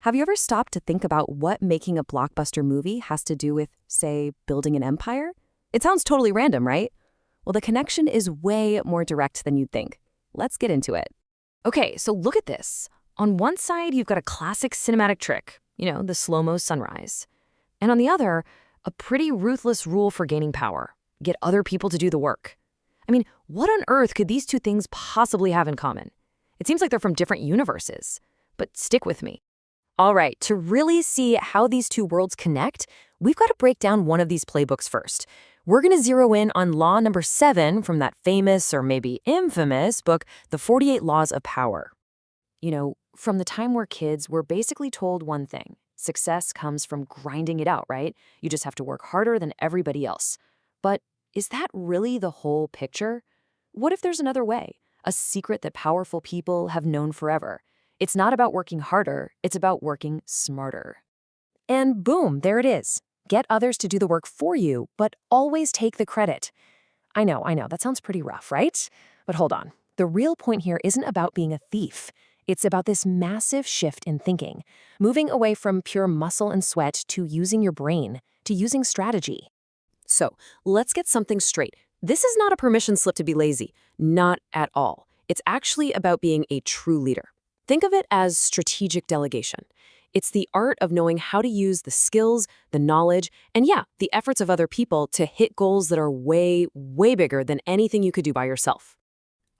Have you ever stopped to think about what making a blockbuster movie has to do with, say, building an empire? It sounds totally random, right? Well, the connection is way more direct than you'd think. Let's get into it. Okay, so look at this. On one side, you've got a classic cinematic trick, the slow-mo sunrise. And on the other, a pretty ruthless rule for gaining power. Get other people to do the work. I mean, what on earth could these two things possibly have in common? It seems like they're from different universes. But stick with me. All right, to really see how these two worlds connect, we've got to break down one of these playbooks first. We're going to zero in on law number 7 from that famous or maybe infamous book, The 48 Laws of Power. From the time we're kids, we're basically told one thing. Success comes from grinding it out, right? You just have to work harder than everybody else. But is that really the whole picture? What if there's another way? A secret that powerful people have known forever. It's not about working harder, it's about working smarter. And boom, there it is. Get others to do the work for you, but always take the credit. I know, that sounds pretty rough, right? But hold on. The real point here isn't about being a thief. It's about this massive shift in thinking, moving away from pure muscle and sweat to using your brain, to using strategy. So, let's get something straight. This is not a permission slip to be lazy. Not at all. It's actually about being a true leader. Think of it as strategic delegation. It's the art of knowing how to use the skills, the knowledge, and the efforts of other people to hit goals that are way, way bigger than anything you could do by yourself.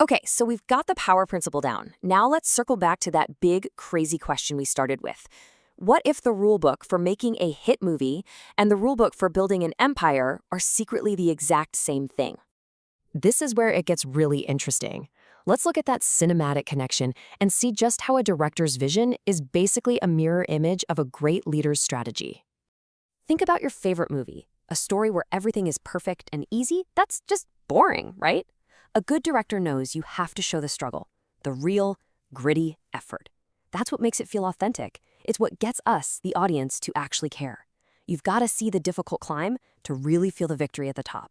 Okay, so we've got the power principle down. Now let's circle back to that big, crazy question we started with. What if the rulebook for making a hit movie and the rulebook for building an empire are secretly the exact same thing? This is where it gets really interesting. Let's look at that cinematic connection and see just how a director's vision is basically a mirror image of a great leader's strategy. Think about your favorite movie, a story where everything is perfect and easy. That's just boring, right? A good director knows you have to show the struggle, the real, gritty effort. That's what makes it feel authentic. It's what gets us, the audience, to actually care. You've got to see the difficult climb to really feel the victory at the top.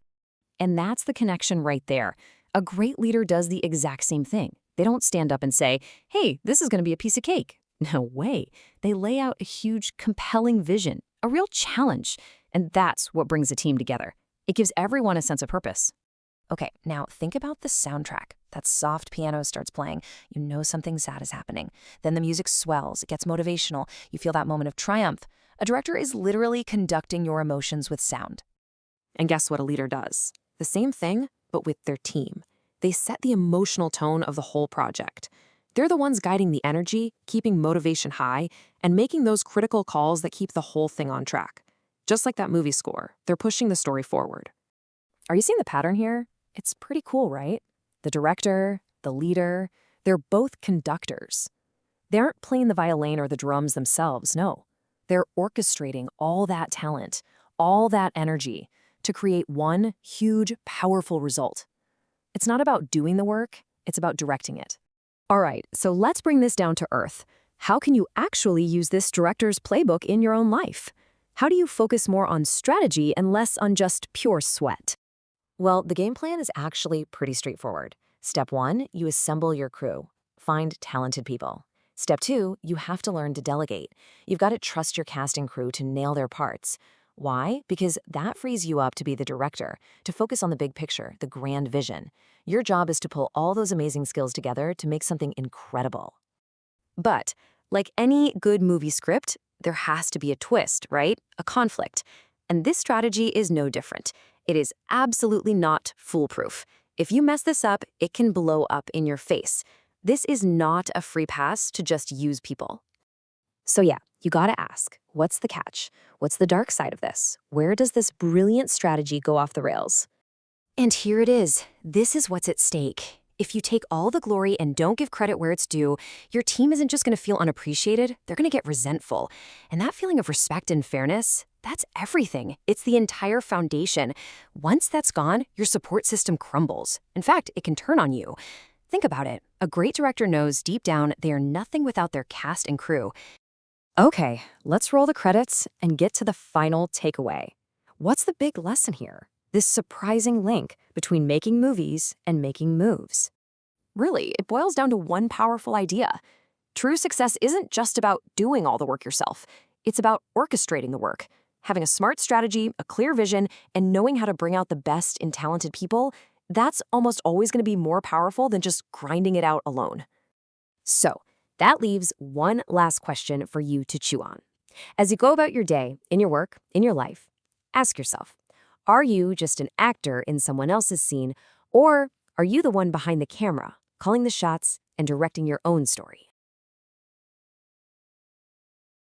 And that's the connection right there. A great leader does the exact same thing. They don't stand up and say, hey, this is going to be a piece of cake. No way. They lay out a huge, compelling vision, a real challenge. And that's what brings a team together. It gives everyone a sense of purpose. Okay, now think about the soundtrack. That soft piano starts playing. You know something sad is happening. Then the music swells. It gets motivational. You feel that moment of triumph. A director is literally conducting your emotions with sound. And guess what a leader does? The same thing, but with their team. They set the emotional tone of the whole project. They're the ones guiding the energy, keeping motivation high, and making those critical calls that keep the whole thing on track. Just like that movie score, they're pushing the story forward. Are you seeing the pattern here? It's pretty cool, right? The director, the leader, they're both conductors. They aren't playing the violin or the drums themselves, no. They're orchestrating all that talent, all that energy, to create one huge, powerful result. It's not about doing the work, it's about directing it. All right, so let's bring this down to earth. How can you actually use this director's playbook in your own life? How do you focus more on strategy and less on just pure sweat? Well, the game plan is actually pretty straightforward. Step 1, you assemble your crew. Find talented people. Step 2, you have to learn to delegate. You've got to trust your cast and crew to nail their parts. Why? Because that frees you up to be the director, to focus on the big picture, the grand vision. Your job is to pull all those amazing skills together to make something incredible. But, like any good movie script, there has to be a twist, right? A conflict. And this strategy is no different. It is absolutely not foolproof. If you mess this up, it can blow up in your face. This is not a free pass to just use people. So you gotta ask, what's the catch? What's the dark side of this? Where does this brilliant strategy go off the rails? And here it is. This is what's at stake. If you take all the glory and don't give credit where it's due, your team isn't just gonna feel unappreciated, they're gonna get resentful. And that feeling of respect and fairness, that's everything. It's the entire foundation. Once that's gone, your support system crumbles. In fact, it can turn on you. Think about it. A great director knows deep down they are nothing without their cast and crew. Okay, let's roll the credits and get to the final takeaway. What's the big lesson here? This surprising link between making movies and making moves. Really, it boils down to one powerful idea. True success isn't just about doing all the work yourself. It's about orchestrating the work. Having a smart strategy, a clear vision, and knowing how to bring out the best in talented people, that's almost always going to be more powerful than just grinding it out alone. So, that leaves one last question for you to chew on. As you go about your day, in your work, in your life, ask yourself, are you just an actor in someone else's scene, or are you the one behind the camera, calling the shots and directing your own story?